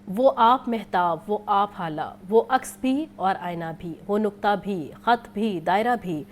وہ آپ مہتاب، وہ آپ حالہ، وہ عکس بھی اور آئینہ بھی، وہ نقطہ بھی، خط بھی، دائرہ بھی،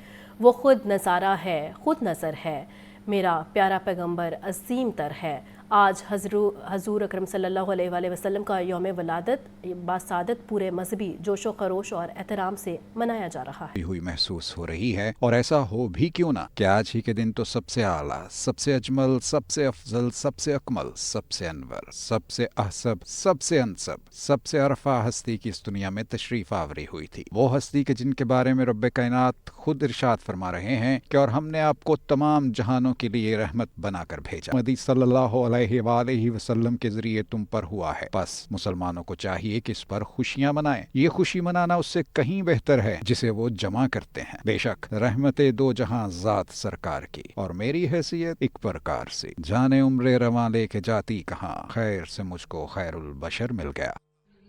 وہ خود نظارہ ہے، خود نظر ہے، میرا پیارا پیغمبر عظیم تر ہے۔ آج حضور اکرم صلی اللہ علیہ وآلہ وسلم کا یوم ولادت باسعادت پورے مذہبی جوش و خروش اور احترام سے منایا جا رہا ہے۔ ہوئی محسوس ہو رہی ہے، اور ایسا ہو بھی کیوں نہ کہ آج ہی کے دن تو سب سے اعلیٰ، سب سے اجمل، سب سے افضل، سب سے اکمل، سب سے انور، سب سے احسب، سب سے انسب، سب سے عرفہ ہستی کی اس دنیا میں تشریف آوری ہوئی تھی۔ وہ ہستی کے جن کے بارے میں رب کائنات خود ارشاد فرما رہے ہیں کہ اور ہم نے آپ کو تمام جہانوں کے لیے رحمت بنا کر بھیجا۔ مدی صلی اللہ علیہ وآلہ وسلم کے ذریعے تم پر ہوا ہے، بس مسلمانوں کو چاہیے کہ اس پر خوشیاں منائیں۔ یہ خوشی منانا اس سے کہیں بہتر ہے جسے وہ جمع کرتے ہیں۔ بے شک رحمت دو جہاں ذات سرکار کی، اور میری حیثیت ایک پرکار سے جانے عمر رواں لے کے جاتی کہاں، خیر سے مجھ کو خیر البشر مل گیا۔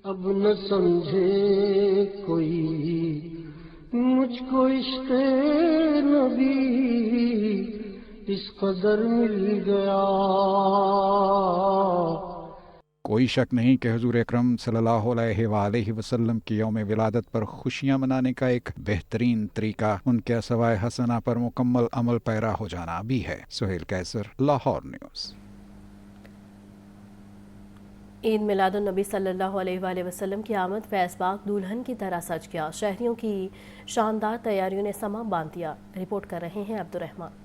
اب نہ سمجھے کوئی مجھ کو عشق نبی اس قدر مل گیا۔ کوئی شک نہیں کہ حضور اکرم صلی اللہ علیہ وآلہ وسلم کی یوم ولادت پر خوشیاں منانے کا ایک بہترین طریقہ ان کے اسوائے حسنہ پر مکمل عمل پیرا ہو جانا بھی ہے۔ سہیل کیسر، لاہور نیوز۔ عید میلاد النبی صلی اللہ علیہ وآلہ وسلم کی آمد فیض باغ دلہن کی طرح سج گیا۔ شہریوں کی شاندار تیاریوں نے سما باندھ دیا۔ رپورٹ کر رہے ہیں عبدالرحمان۔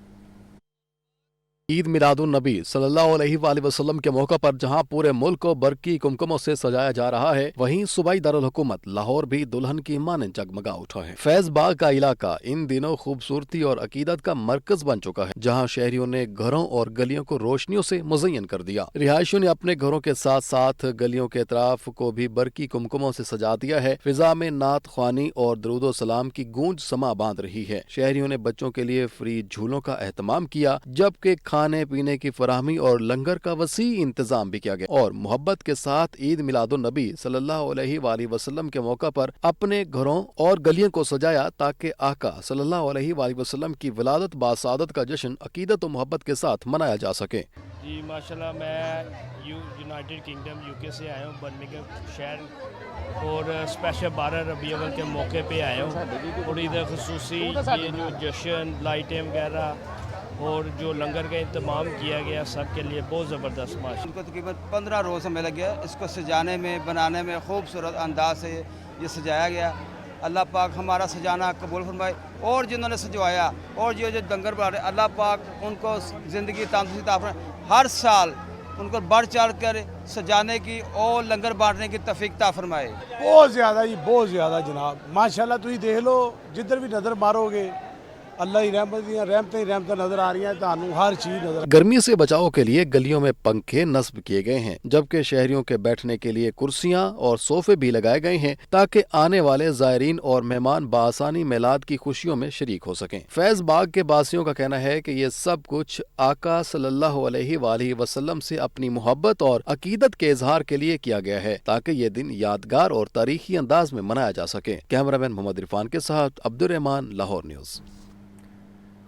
عید میلاد النبی صلی اللہ علیہ وآلہ وسلم کے موقع پر جہاں پورے ملک کو برقی کمکموں سے سجایا جا رہا ہے، وہیں صوبائی دارالحکومت لاہور بھی دلہن کی مانند جگمگا اٹھا ہے۔ فیض باغ کا علاقہ ان دنوں خوبصورتی اور عقیدت کا مرکز بن چکا ہے، جہاں شہریوں نے گھروں اور گلیوں کو روشنیوں سے مزین کر دیا۔ رہائشیوں نے اپنے گھروں کے ساتھ ساتھ گلیوں کے اطراف کو بھی برقی کمکموں سے سجا دیا ہے۔ فضا میں نعت خوانی اور درود و سلام کی گونج سما باندھ رہی ہے۔ شہریوں نے بچوں کے لیے فری جھولوں کا اہتمام کیا، جبکہ کھانے پینے کی فراہمی اور لنگر کا وسیع انتظام بھی کیا گیا، اور محبت کے ساتھ عید میلاد النبی صلی اللہ علیہ وآلہ وسلم کے موقع پر اپنے گھروں اور گلیوں کو سجایا تاکہ آقا صلی اللہ علیہ وآلہ وسلم کی ولادت باسعادت کا جشن عقیدت و محبت کے ساتھ منایا جا سکے۔ جی ماشاءاللہ، میں یونائٹڈ کنگڈم UK سے آیا ہوں، برمنگھم شہر، اور اسپیشل 12 ربیع الاول کے موقع پہ آیا ہوں، اور ادھر خصوصی یہ جو جشن لائٹیں وغیرہ اور جو لنگر کا انتظام کیا گیا سب کے لیے بہت زبردست ماشاءاللہ۔ ان کو تقریباً 15 روز ہمیں لگ گیا اس کو سجانے میں، بنانے میں، خوبصورت انداز سے یہ سجایا گیا۔ اللہ پاک ہمارا سجانا قبول فرمائے، اور جنہوں نے سجوایا اور جو لنگر بنا رہے، اللہ پاک ان کو زندگی تندرستی عطا فرمائے، ہر سال ان کو بڑھ چڑھ کر سجانے کی اور لنگر بانٹنے کی توفیق عطا فرمائے۔ بہت زیادہ جی، بہت زیادہ جناب، ماشاءاللہ تھی دیکھ لو جدھر بھی نظر مارو گے اللہ ہی رحمتیں نظر آ رہی ہیں، تانوں ہر چیز نظر۔ گرمی سے بچاؤ کے لیے گلیوں میں پنکھے نصب کیے گئے ہیں، جبکہ شہریوں کے بیٹھنے کے لیے کرسیاں اور صوفے بھی لگائے گئے ہیں تاکہ آنے والے زائرین اور مہمان بآسانی میلاد کی خوشیوں میں شریک ہو سکیں۔ فیض باغ کے باسیوں کا کہنا ہے کہ یہ سب کچھ آقا صلی اللہ علیہ وآلہ وسلم سے اپنی محبت اور عقیدت کے اظہار کے لیے کیا گیا ہے تاکہ یہ دن یادگار اور تاریخی انداز میں منایا جا سکے۔ کیمرہ مین محمد عرفان کے ساتھ عبدالرحمان، لاہور نیوز۔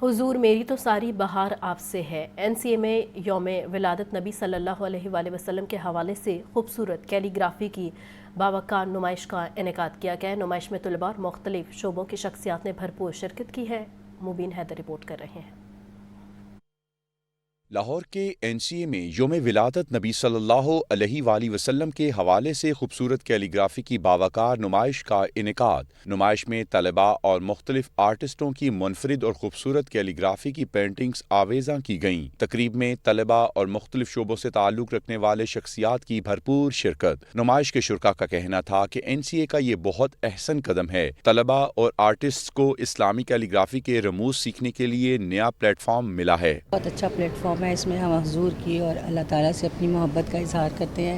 حضور میری تو ساری بہار آپ سے ہے۔ NCA میں یوم ولادت نبی صلی اللہ علیہ وآلہ وسلم کے حوالے سے خوبصورت کیلی گرافی کی باوقار نمائش کا انعقاد کیا گیا۔ نمائش میں طلباء اور مختلف شعبوں کی شخصیات نے بھرپور شرکت کی ہے۔ مبین حیدر رپورٹ کر رہے ہیں۔ لاہور کے NCA میں یوم ولادت نبی صلی اللہ علیہ وآلہ وسلم کے حوالے سے خوبصورت کیلی گرافی کی باوقار نمائش کا انعقاد۔ نمائش میں طلباء اور مختلف آرٹسٹوں کی منفرد اور خوبصورت کیلی گرافی کی پینٹنگز آویزاں کی گئیں۔ تقریب میں طلباء اور مختلف شعبوں سے تعلق رکھنے والے شخصیات کی بھرپور شرکت۔ نمائش کے شرکاء کا کہنا تھا کہ NCA کا یہ بہت احسن قدم ہے۔ طلباء اور آرٹسٹ کو اسلامی کیلی گرافی کے رموز سیکھنے کے لیے نیا پلیٹ فارم ملا ہے۔ بہت اچھا پلیٹ فارم ہے، اس میں ہم حضور کی اور اللہ تعالیٰ سے اپنی محبت کا اظہار کرتے ہیں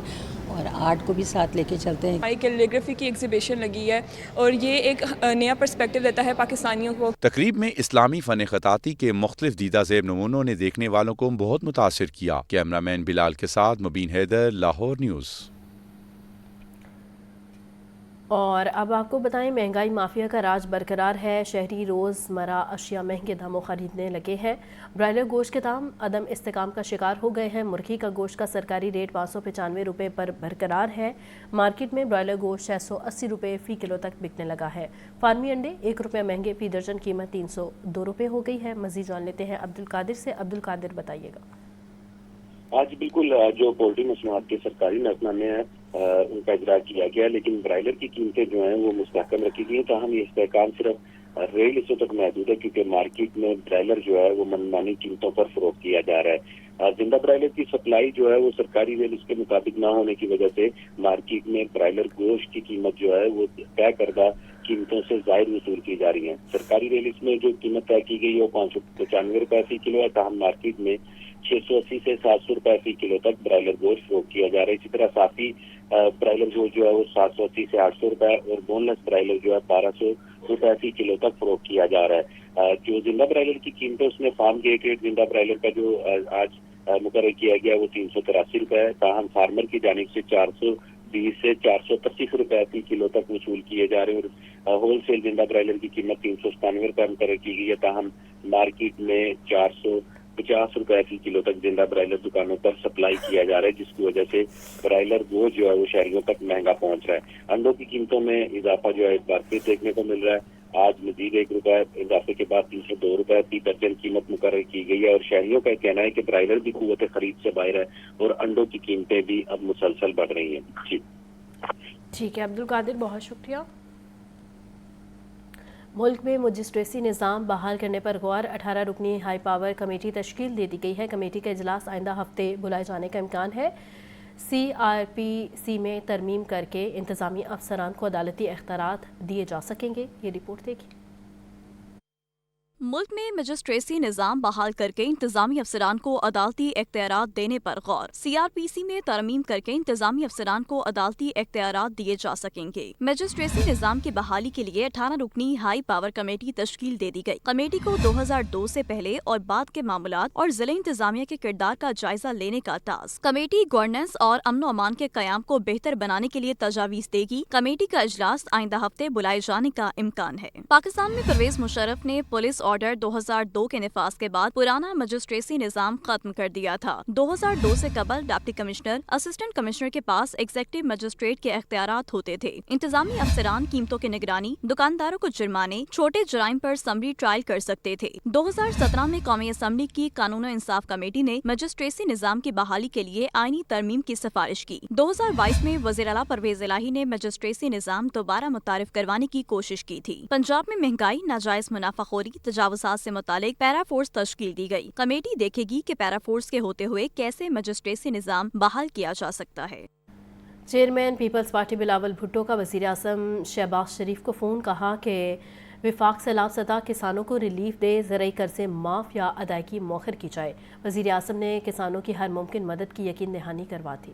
اور آرٹ کو بھی ساتھ لے کے چلتے ہیں۔ ہماری کیلیگرافی کی ایگزیبیشن لگی ہے اور یہ ایک نیا پرسپیکٹو دیتا ہے پاکستانیوں کو۔ تقریب میں اسلامی فن خطاطی کے مختلف دیدہ زیب نمونوں نے دیکھنے والوں کو بہت متاثر کیا۔ کیمرہ مین بلال کے ساتھ مبین حیدر، لاہور نیوز۔ اور اب آپ کو بتائیں مہنگائی مافیا کا راج برقرار ہے. شہری روزمرہ اشیاء مہنگے داموں خریدنے لگے ہیں. برائلر گوشت کے دام عدم استحکام کا شکار ہو گئے ہیں. مرغی کا گوشت کا سرکاری ریٹ 595 روپے پر برقرار ہے. مارکیٹ میں برائلر گوشت 680 روپے فی کلو تک بکنے لگا ہے. فارمی انڈے 1 روپے مہنگے، فی درجن قیمت 302 روپے ہو گئی ہے. مزید جان لیتے ہیں عبدالقادر سے. عبدالقادر بتائیے گا. آج بالکل جو پولٹری مصنوعات کے سرکاری نظرنامے ہیں ان کا اجرا کیا گیا، لیکن برائلر کی قیمتیں جو ہیں وہ مستحکم رکھی گئی ہیں. تاہم یہ استحکام صرف ریل حصوں تک محدود ہے، کیونکہ مارکیٹ میں برائلر جو ہے وہ منمانی قیمتوں پر فروخت کیا جا رہا ہے. زندہ برائلر کی سپلائی جو ہے وہ سرکاری ریل اس کے مطابق نہ ہونے کی وجہ سے مارکیٹ میں برائلر گوشت کی قیمت جو ہے وہ طے کردہ قیمتوں سے زائد وصول کی جا رہی ہیں. سرکاری ریل اس میں جو قیمت طے کی گئی ہے وہ 595 روپے فی کلو ہے. تاہم مارکیٹ میں 680 سے 700 روپے فی کلو تک برائلر گوشت فروخت کیا جا رہا ہے. اسی طرح صافی برائلر گوشت جو ہے وہ 780 سے 800 روپے اور بون لیس برائلر جو ہے 1200 روپے فی کلو تک فروخت کیا جا رہا ہے. جو زندہ برائلر کی قیمت ہے اس میں فارم گیٹ ریٹ زندہ برائلر کا جو آج مقرر کیا گیا وہ 383 روپے ہے. تاہم فارمر کی جانب سے 420 سے 425 روپے فی کلو تک وصول کیے جا رہے ہیں اور ہول سیل زندہ برائلر کی قیمت 397 روپے مقرر کی گئی ہے. تاہم مارکیٹ میں 450 روپے فی کلو تک زندہ برائلر دکانوں پر سپلائی کیا جا رہا ہے، جس کی وجہ سے برائلر گوشت جو ہے وہ شہریوں تک مہنگا پہنچ رہا ہے. انڈوں کی قیمتوں میں اضافہ جو ہے ایک بار پھر دیکھنے کو مل رہا ہے. آج مزید 1 روپے اضافے کے بعد 302 روپے فی درجن قیمت مقرر کی گئی ہے اور شہریوں کا کہنا ہے کہ برائلر بھی قوت خرید سے باہر ہے اور انڈوں کی قیمتیں بھی اب مسلسل بڑھ رہی ہیں. جی ٹھیک ہے عبدالقادر، بہت شکریہ. ملک میں مجسٹریسی نظام بحال کرنے پر غور. 18 رکنی ہائی پاور کمیٹی تشکیل دے دی گئی ہے. کمیٹی کا اجلاس آئندہ ہفتے بلائے جانے کا امکان ہے. CRPC میں ترمیم کر کے انتظامی افسران کو عدالتی اختیارات دیے جا سکیں گے. یہ رپورٹ دیکھیں. ملک میں مجسٹریسی نظام بحال کر کے انتظامی افسران کو عدالتی اختیارات دینے پر غور. CRPC میں ترمیم کر کے انتظامی افسران کو عدالتی اختیارات دیے جا سکیں گے. مجسٹریسی نظام کی بحالی کے لیے 18 رکنی ہائی پاور کمیٹی تشکیل دے دی گئی. کمیٹی کو 2002 سے پہلے اور بعد کے معاملات اور ضلع انتظامیہ کے کردار کا جائزہ لینے کا ٹاسک. کمیٹی گورننس اور امن و امان کے قیام کو بہتر بنانے کے لیے تجاویز دے گی. کمیٹی کا اجلاس آئندہ ہفتے بلائے جانے کا امکان ہے. پاکستان میں پرویز مشرف نے پولیس آرڈر 2002 کے نفاذ کے بعد پرانا مجسٹریسی نظام ختم کر دیا تھا. 2002 سے قبل ڈپٹی کمشنر، اسسٹنٹ کمشنر کے پاس ایگزیکٹو مجسٹریٹ کے اختیارات ہوتے تھے. انتظامی افسران قیمتوں کی نگرانی، دکانداروں کو جرمانے، چھوٹے جرائم پر سمری ٹرائل کر سکتے تھے. 2017 میں قومی اسمبلی کی قانون و انصاف کمیٹی نے مجسٹریسی نظام کی بحالی کے لیے آئینی ترمیم کی سفارش کی. 2022 میں وزیر اعلیٰ پرویز الہی نے مجسٹریسی نظام دوبارہ متعارف کروانے کی کوشش کی تھی. پنجاب میں مہنگائی، ناجائز منافع خوری، تجاوزات سے متعلق پیرا فورس تشکیل دی گئی. کمیٹی دیکھے گی کہ پیرا فورس کے ہوتے ہوئے کیسے مجسٹریسی نظام بحال کیا جا سکتا ہے. چیئرمین پیپلز پارٹی بلاول بھٹو کا وزیر اعظم شہباز شریف کو فون. کہا کہ وفاق سیلاب زدہ کسانوں کو ریلیف دے، زرعی قرضے معاف یا ادائیگی مؤخر کی جائے. وزیر اعظم نے کسانوں کی ہر ممکن مدد کی یقین دہانی کروا دی.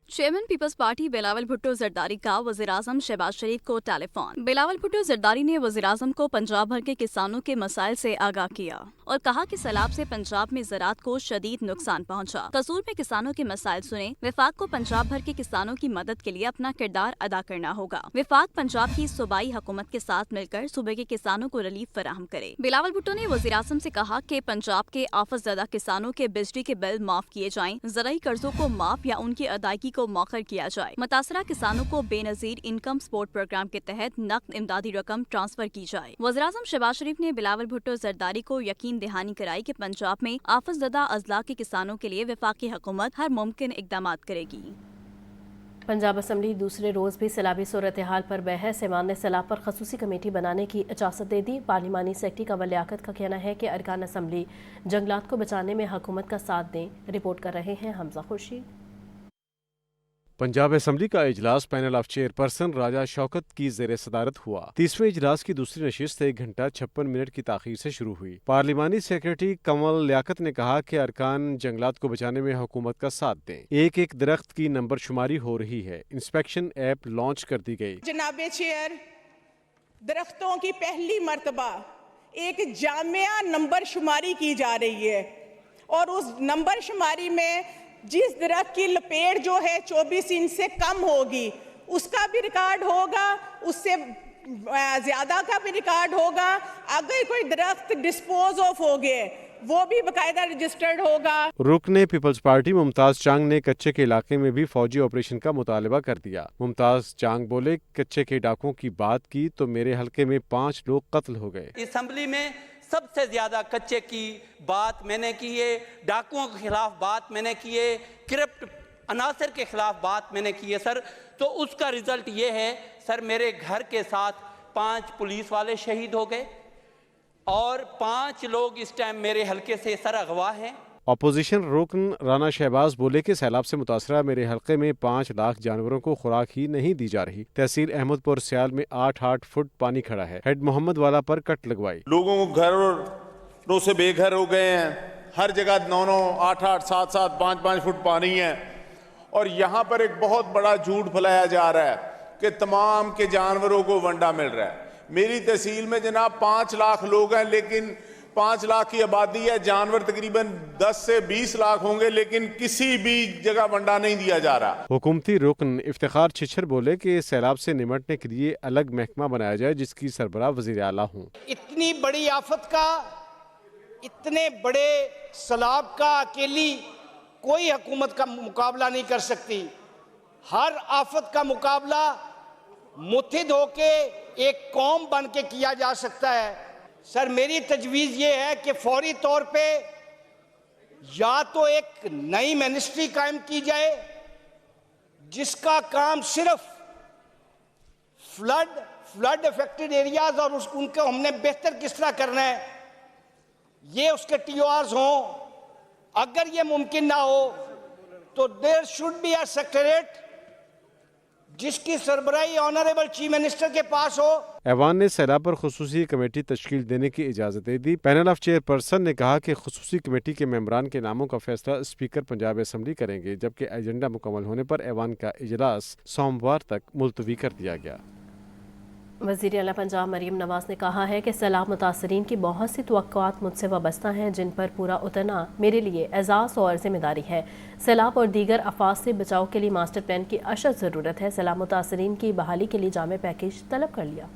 چیئرمین پیپلز پارٹی بلاول بھٹو زرداری کا وزیر اعظم شہباز شریف کو ٹیلی فون. بلاول بھٹو زرداری نے وزیر اعظم کو پنجاب بھر کے کسانوں کے مسائل سے آگاہ کیا اور کہا کہ سیلاب سے پنجاب میں زراعت کو شدید نقصان پہنچا. قصور میں کسانوں کے مسائل سنے. وفاق کو پنجاب بھر کے کسانوں کی مدد کے لیے اپنا کردار ادا کرنا ہوگا. وفاق پنجاب کی صوبائی حکومت کے ساتھ مل کر صوبے کے کسانوں کو ریلیف فراہم کرے. بلاول بھٹو نے وزیر اعظم سے کہا کہ پنجاب کے آفت زدہ کسانوں کے بجلی کے بل معاف کیے جائیں، زرعی قرضوں کو معاف یا ان کی ادائیگی کو مؤخر کیا جائے. متاثرہ کسانوں کو بے نظیر انکم سپورٹ پروگرام کے تحت نقد امدادی رقم ٹرانسفر کی جائے. وزیر اعظم شہباز شریف نے بلاول بھٹو زرداری کو یقین دہانی کرائی کہ پنجاب میں آفت زدہ اضلاع کے کسانوں کے لیے وفاقی حکومت ہر ممکن اقدامات کرے گی. پنجاب اسمبلی دوسرے روز بھی سیلابی صورتحال پر بحث. ایوان نے سیلاب پر خصوصی کمیٹی بنانے کی اجازت دے دی. پارلیمانی سیکرٹری کنول لیاقت کا کہنا ہے کہ ارکان اسمبلی جنگلات کو بچانے میں حکومت کا ساتھ دیں. رپورٹ کر رہے ہیں حمزہ خورشید. پنجاب اسمبلی کا اجلاس پینل آف چیئر پرسن راجہ شوکت کی زیر صدارت ہوا. 30ویں اجلاس کی دوسری نشست 1 گھنٹہ 56 منٹ کی تاخیر سے شروع ہوئی. پارلیمانی سیکرٹری کنول لیاقت نے کہا کہ ارکان جنگلات کو بچانے میں حکومت کا ساتھ دیں. ایک درخت کی نمبر شماری ہو رہی ہے. انسپیکشن ایپ لانچ کر دی گئی. جناب چیئر، درختوں کی پہلی مرتبہ ایک جامع نمبر شماری کی جا رہی ہے اور اس نمبر شماری میں جس درخت کی لپیٹ جو ہے 24 انچ سے کم ہوگی اس کا بھی ریکارڈ ہوگا, اس سے زیادہ کا بھی ریکارڈ ہوگا. اگر کوئی درخت ڈسپوز آف ہو گئے وہ بھی باقاعدہ رجسٹرڈ ہوگا. رکن پیپلز پارٹی ممتاز چانگ نے کچے کے علاقے میں بھی فوجی آپریشن کا مطالبہ کر دیا. ممتاز چانگ بولے, کچے کے ڈاکوں کی بات کی تو میرے حلقے میں 5 لوگ قتل ہو گئے. اسمبلی میں سب سے زیادہ کچے کی بات میں نے کی ہے, ڈاکوؤں کے خلاف بات میں نے کی ہے, کرپٹ عناصر کے خلاف بات میں نے کی ہے سر. تو اس کا رزلٹ یہ ہے سر, میرے گھر کے ساتھ 5 پولیس والے شہید ہو گئے اور 5 لوگ اس ٹائم میرے حلقے سے سر اغوا ہیں. اپوزیشن رکن رانا شہباز بولے کہ سیلاب سے متاثرہ میرے حلقے میں 5 لاکھ جانوروں کو خوراک ہی نہیں دی جا رہی. تحصیل احمد پور سیال میں 8 فٹ پانی کھڑا ہے. ہیڈ محمد والا پر کٹ لگوائی. لوگوں کو گھروں سے بے گھر ہو گئے ہیں, ہر جگہ 9 8 7 5 فٹ پانی ہے. اور یہاں پر ایک بہت بڑا جھوٹ پھیلایا جا رہا ہے کہ تمام کے جانوروں کو ونڈا مل رہا ہے. میری تحصیل میں جناب 5 لاکھ لوگ ہیں, لیکن 5 لاکھ کی آبادی ہے, جانور تقریباً 10 سے 20 لاکھ ہوں گے, لیکن کسی بھی جگہ ونڈا نہیں دیا جا رہا. حکومتی رکن افتخار چھچھر بولے کہ سیلاب سے نمٹنے کے لیے الگ محکمہ بنایا جائے جس کی سربراہ وزیر اعلیٰ ہوں. اتنی بڑی آفت کا, اتنے بڑے سیلاب کا اکیلی کوئی حکومت کا مقابلہ نہیں کر سکتی. ہر آفت کا مقابلہ متحد ہو کے ایک قوم بن کے کیا جا سکتا ہے. سر میری تجویز یہ ہے کہ فوری طور پہ یا تو ایک نئی منسٹری قائم کی جائے جس کا کام صرف فلڈ افیکٹڈ ایریاز اور ان کو ہم نے بہتر کس طرح کرنا ہے, یہ اس کے ٹی او آرز ہوں. اگر یہ ممکن نہ ہو تو there should be a secretariat جس کی سربراہی آنریبل چیف منسٹر کے پاس ہو. ایوان نے سیلاب پر خصوصی کمیٹی تشکیل دینے کی اجازت دے دی. پینل آف چیئر پرسن نے کہا کہ خصوصی کمیٹی کے ممبران کے ناموں کا فیصلہ اسپیکر پنجاب اسمبلی کریں گے, جبکہ ایجنڈا مکمل ہونے پر ایوان کا اجلاس سوموار تک ملتوی کر دیا گیا. وزیر اعلیٰ پنجاب مریم نواز نے کہا ہے کہ سیلاب متاثرین کی بہت سی توقعات مجھ سے وابستہ ہیں جن پر پورا اترنا میرے لیے اعزاز اور ذمہ داری ہے. سیلاب اور دیگر آفات سے بچاؤ کے لیے ماسٹر پلان کی اشد ضرورت ہے. سیلاب متاثرین کی بحالی کے لیے جامع پیکیج طلب کر لیا.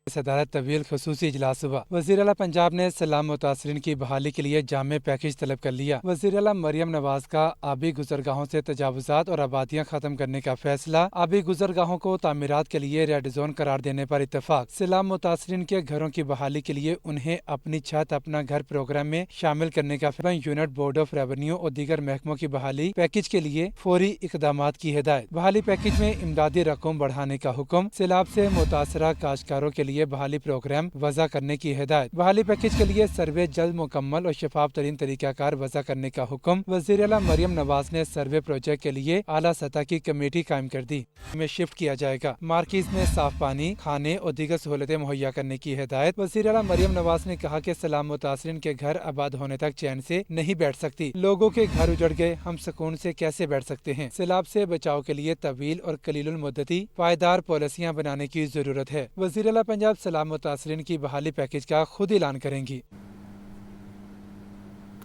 صدارت طویل خصوصی اجلاس ہوا. وزیر اعلیٰ پنجاب نے سیلاب متاثرین کی بحالی کے لیے جامع پیکیج طلب کر لیا. وزیر اعلیٰ مریم نواز کا آبی گزرگاہوں سے تجاوزات اور آبادیاں ختم کرنے کا فیصلہ, آبی گزرگاہوں کو تعمیرات کے لیے ریڈ زون قرار دینے پر اتفاق. سیلاب متاثرین کے گھروں کی بحالی کے لیے انہیں اپنی چھت اپنا گھر پروگرام میں شامل کرنے کا یونٹ بورڈ آف ریونیو اور دیگر محکموں کی بحالی پیکیج کے لیے فوری اقدامات کی ہدایت. بحالی پیکیج میں امدادی رقم بڑھانے کا حکم. سیلاب سے متاثرہ کاشتکاروں کے لیے بحالی پروگرام وضع کرنے کی ہدایت. بحالی پیکیج کے لیے سروے جلد مکمل اور شفاف ترین طریقہ کار وضع کرنے کا حکم. وزیر اعلیٰ مریم نواز نے سروے پروجیکٹ کے لیے اعلیٰ سطح کی کمیٹی قائم کر دی. میں شفٹ کیا جائے گا. مارکیز میں صاف پانی, کھانے اور دیگر سہولتیں مہیا کرنے کی ہدایت. وزیر اعلیٰ مریم نواز نے کہا کہ سیلاب متاثرین کے گھر آباد ہونے تک چین سے نہیں بیٹھ سکتی. لوگوں کے گھر اجڑ گئے, ہم سکون سے کیسے بیٹھ سکتے ہیں. سیلاب سے بچاؤ کے لیے طویل اور قلیل المدتی پائیدار پالیسیاں بنانے کی ضرورت ہے. وزیر اعلیٰ پنجاب سیلاب متاثرین کی بحالی پیکیج کا خود اعلان کریں گی.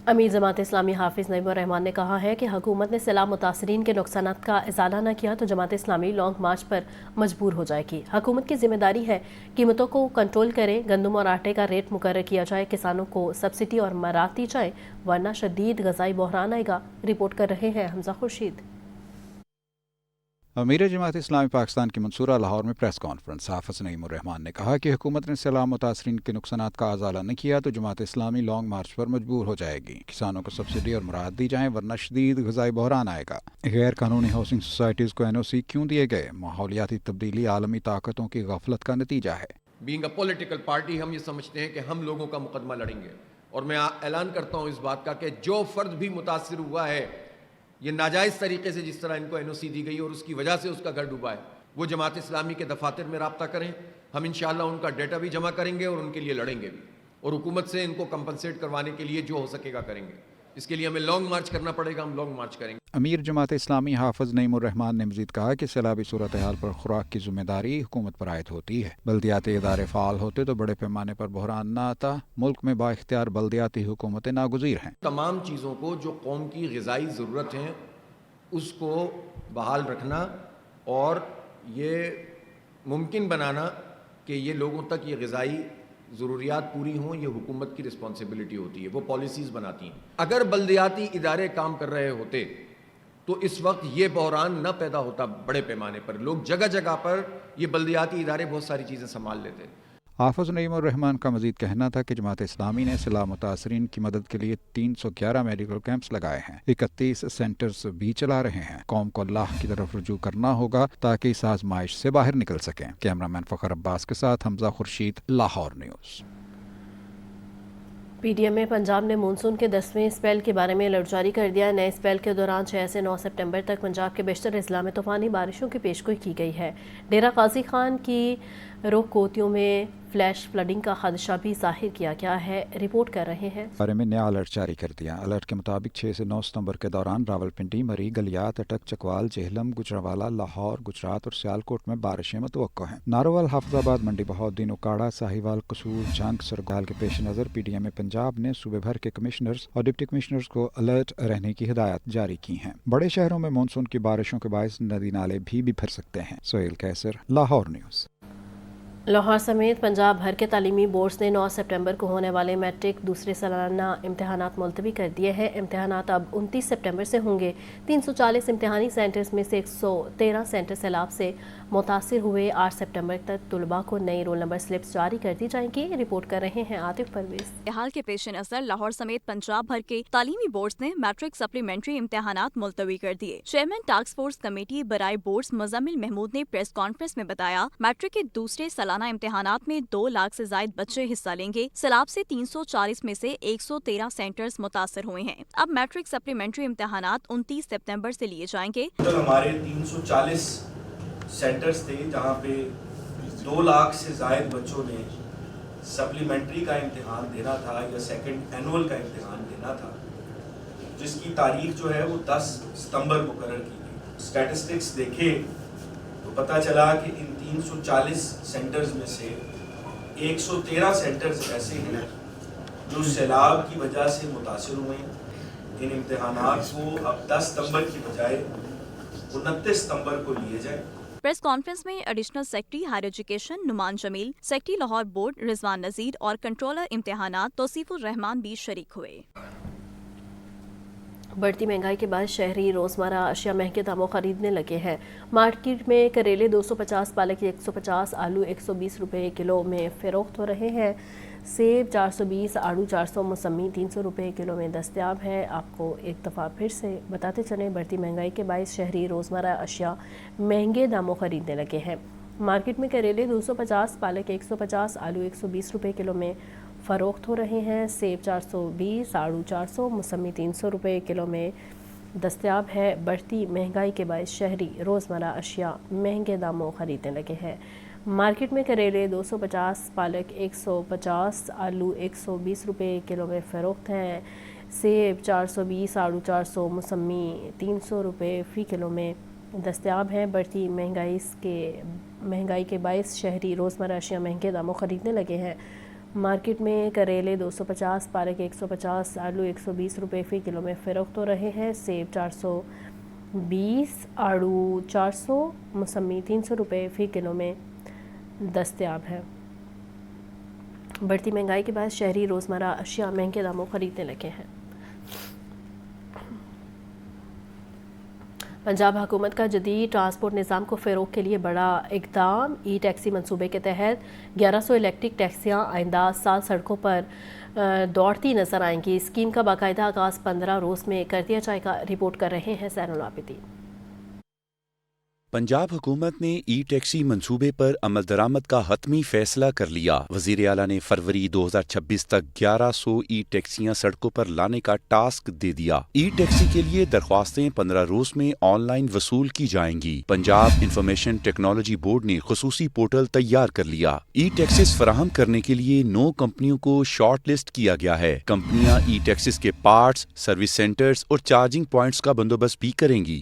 امیر جماعت اسلامی حافظ نعیم الرحمان نے کہا ہے کہ حکومت نے سیلاب متاثرین کے نقصانات کا ازالہ نہ کیا تو جماعت اسلامی لانگ مارچ پر مجبور ہو جائے گی. حکومت کی ذمہ داری ہے قیمتوں کو کنٹرول کرے, گندم اور آٹے کا ریٹ مقرر کیا جائے, کسانوں کو سبسڈی اور مراعات دی جائے ورنہ شدید غذائی بحران آئے گا. رپورٹ کر رہے ہیں حمزہ خورشید. امیر جماعت اسلامی پاکستان کی منصورہ لاہور میں پریس کانفرنس. حافظ نعیم الرحمان نے کہا کہ حکومت نے سیلاب متاثرین کے نقصانات کا ازالہ نہیں کیا تو جماعت اسلامی لانگ مارچ پر مجبور ہو جائے گی. کسانوں کو سبسڈی اور مراعات دی جائیں ورنہ شدید غذائی بحران آئے گا. غیر قانونی ہاؤسنگ سوسائٹیز کو NOC کیوں دیے گئے؟ ماحولیاتی تبدیلی عالمی طاقتوں کی غفلت کا نتیجہ ہے. بینگ اے پولیٹیکل پارٹی ہم یہ سمجھتے ہیں کہ ہم لوگوں کا مقدمہ لڑیں گے, اور میں اعلان کرتا ہوں اس بات کا کہ جو فرد بھی متاثر ہوا ہے یہ ناجائز طریقے سے جس طرح ان کو NOC دی گئی اور اس کی وجہ سے اس کا گھر ڈوبا ہے, وہ جماعت اسلامی کے دفاتر میں رابطہ کریں. ہم انشاءاللہ ان کا ڈیٹا بھی جمع کریں گے اور ان کے لیے لڑیں گے بھی, اور حکومت سے ان کو کمپنسیٹ کروانے کے لیے جو ہو سکے گا کریں گے. اس کے لیے ہمیں لانگ مارچ کرنا پڑے گا, ہم لانگ مارچ کریں گے. امیر جماعت اسلامی حافظ نعیم الرحمان نے مزید کہا کہ سیلابی صورتحال پر خوراک کی ذمہ داری حکومت پر عائد ہوتی ہے. بلدیاتی ادارے فعال ہوتے تو بڑے پیمانے پر بحران نہ آتا. ملک میں با اختیار بلدیاتی حکومتیں ناگزیر ہیں. تمام چیزوں کو جو قوم کی غذائی ضرورت ہیں اس کو بحال رکھنا اور یہ ممکن بنانا کہ یہ لوگوں تک یہ غذائی ضروریات پوری ہوں، یہ حکومت کی رسپانسبلٹی ہوتی ہے، وہ پالیسیز بناتی ہیں۔ اگر بلدیاتی ادارے کام کر رہے ہوتے تو اس وقت یہ بحران نہ پیدا ہوتا بڑے پیمانے پر، لوگ جگہ جگہ پر یہ بلدیاتی ادارے بہت ساری چیزیں سنبھال لیتے۔ حافظ نعیم الرحمان کا مزید کہنا تھا کہ جماعت اسلامی نے سیلاب متاثرین کی مدد کے لیے 311 میڈیکل کیمپس لگائے ہیں، 31 سینٹرز بھی چلا رہے ہیں۔ قوم کو اللہ کی طرف رجوع کرنا ہوگا تاکہ اس آزمائش سے باہر نکل سکیں۔ کیمرامین فخر عباس کے ساتھ Hamza Khurshid, Lahore news. P D M میں پنجاب نے مونسون کے 10ویں اسپیل کے بارے میں الرٹ جاری کر دیا۔ نئے اسپیل کے دوران 6 سے 9 سپٹمبر تک پنجاب کے بیشتر اضلاع میں طوفانی بارشوں کی پیشگوئی کی گئی ہے۔ ڈیرہ قاضی خان کی رخ کوتیوں میں فلیش فلڈنگ کا خدشہ بھی ظاہر کیا گیا ہے، رپورٹ کر رہے ہیں۔ بارے میں نیا الرٹ جاری کر دیا۔ الرٹ کے مطابق 6 سے 9 ستمبر کے دوران راولپنڈی، مری، گلیات، اٹک، چکوال، جہلم، گجرانوالہ، لاہور، گجرات اور سیالکوٹ میں بارشیں متوقع ہیں۔ ناروال، حافظ آباد، منڈی بہاؤالدین، اوکاڑہ، ساہیوال، قصور، جھنگ، سرگال کے پیش نظر پی ڈی ایم پنجاب نے صوبے بھر کے کمشنرز اور ڈپٹی کمشنرز کو الرٹ رہنے کی ہدایات جاری کی ہیں۔ بڑے شہروں میں مونسون کی بارشوں کے باعث ندی نالے بھی بھر سکتے ہیں۔ سہیل کیسر، لاہور نیوز۔ لاہور سمیت پنجاب بھر کے تعلیمی بورڈز نے 9 سپٹمبر کو ہونے والے میٹرک دوسرے سالانہ امتحانات ملتوی کر دیے ہیں۔ امتحانات اب 29 سپٹمبر سے ہوں گے۔ 340 امتحانی سینٹرز میں سے 113 سینٹر سیلاب سے متاثر ہوئے۔ 8 سپٹمبر تک طلباء کو نئی رول نمبر سلپس جاری کر دی جائیں گی، رپورٹ کر رہے ہیں عاطف پرویز۔ حال کے پیش نظر لاہور سمیت پنجاب بھر کے تعلیمی بورڈز نے میٹرک سپلیمنٹری امتحانات ملتوی کر دیے۔ چیئرمین ٹاسک فورس کمیٹی برائے بورڈز مزمل محمود نے پریس کانفرنس میں بتایا، میٹرک کے دوسرے سالانہ امتحانات میں 2 لاکھ سے زائد بچے حصہ لیں گے۔ سیلاب سے 340 میں سے 113 سینٹرز متاثر ہوئے ہیں۔ اب میٹرک سپلیمنٹری امتحانات 29 سپٹمبر سے لیے جائیں گے۔ ہمارے 340 سینٹرز تھے جہاں پہ 2 لاکھ سے زائد بچوں نے سپلیمنٹری کا امتحان دینا تھا یا سیکنڈ اینول کا امتحان دینا تھا، جس کی تاریخ جو ہے وہ 10 ستمبر مقرر کی گئی۔ اسٹیٹسٹکس دیکھے تو پتہ چلا کہ ان 340 سینٹرز میں سے 113 سینٹرز ایسے ہیں جو سیلاب کی وجہ سے متاثر ہوئے ہیں۔ ان امتحانات کو اب 10 ستمبر کی بجائے 29 ستمبر کو لیے جائیں۔ پریس کانفرنس میں additional secretary higher education Noman Jamil, secretary Lahore board Rizwan Nazir اور کنٹرولر امتحانات توصیف الرحمان بھی شریک ہوئے۔ بڑھتی مہنگائی کے بعد شہری روزمرہ اشیاء مہنگے داموں خریدنے لگے ہیں۔ مارکیٹ میں کریلے 250، پالک 150، آلو 120 روپے کلو میں فروخت ہو رہے ہیں۔ سیب 420، آڑو 400، موسمی 300 روپے کلو میں دستیاب ہے۔ آپ کو ایک دفعہ پھر سے بتاتے چلیں، بڑھتی مہنگائی کے باعث شہری روزمرہ اشیاء مہنگے داموں خریدنے لگے ہیں۔ مارکیٹ میں کریلے 250، پالک 150، آلو 120 روپے کلو میں فروخت ہو رہے ہیں۔ سیب 420، آڑو 400، موسمی 300 روپے کلو میں دستیاب ہے۔ بڑھتی مہنگائی کے باعث شہری روزمرہ اشیاء مہنگے داموں خریدنے لگے ہیں۔ مارکیٹ میں کریلے 250، پالک 150، آلو 120 روپے کلو میں فروخت ہیں۔ سیب 420، آڑو 400، موسمی 300 روپے فی کلو میں دستیاب ہیں۔ بڑھتی مہنگائی کے باعث شہری روزمرہ اشیاء مہنگے داموں خریدنے لگے ہیں۔ مارکیٹ میں کریلے 250، پالک 150، آلو 120 روپے فی کلو میں فروخت ہو رہے ہیں۔ سیب 420، آڑو 400، موسمی 300 روپے فی کلو میں دستیاب ہے۔ بڑھتی مہنگائی کے باعث شہری روزمرہ اشیاء مہنگے داموں خریدنے لگے ہیں۔ پنجاب حکومت کا جدید ٹرانسپورٹ نظام کو فروغ کے لیے بڑا اقدام۔ ای ٹیکسی منصوبے کے تحت 1100 الیکٹرک ٹیکسیاں آئندہ سال سڑکوں پر دوڑتی نظر آئیں گی۔ اسکیم کا باقاعدہ آغاز 15 روز میں کر دیا جائے گا، رپورٹ کر رہے ہیں زین العابدین۔ پنجاب حکومت نے ای ٹیکسی منصوبے پر عمل درآمد کا حتمی فیصلہ کر لیا۔ وزیر اعلیٰ نے فروری 2026 تک 1100 ای ٹیکسیاں سڑکوں پر لانے کا ٹاسک دے دیا۔ ای ٹیکسی کے لیے درخواستیں 15 روز میں آن لائن وصول کی جائیں گی۔ پنجاب انفارمیشن ٹیکنالوجی بورڈ نے خصوصی پورٹل تیار کر لیا۔ ای ٹیکسیز فراہم کرنے کے لیے 9 کمپنیوں کو شارٹ لسٹ کیا گیا ہے۔ کمپنیاں ای ٹیکسیز کے پارٹس، سروس سینٹرز اور چارجنگ پوائنٹس کا بندوبست بھی کریں گی۔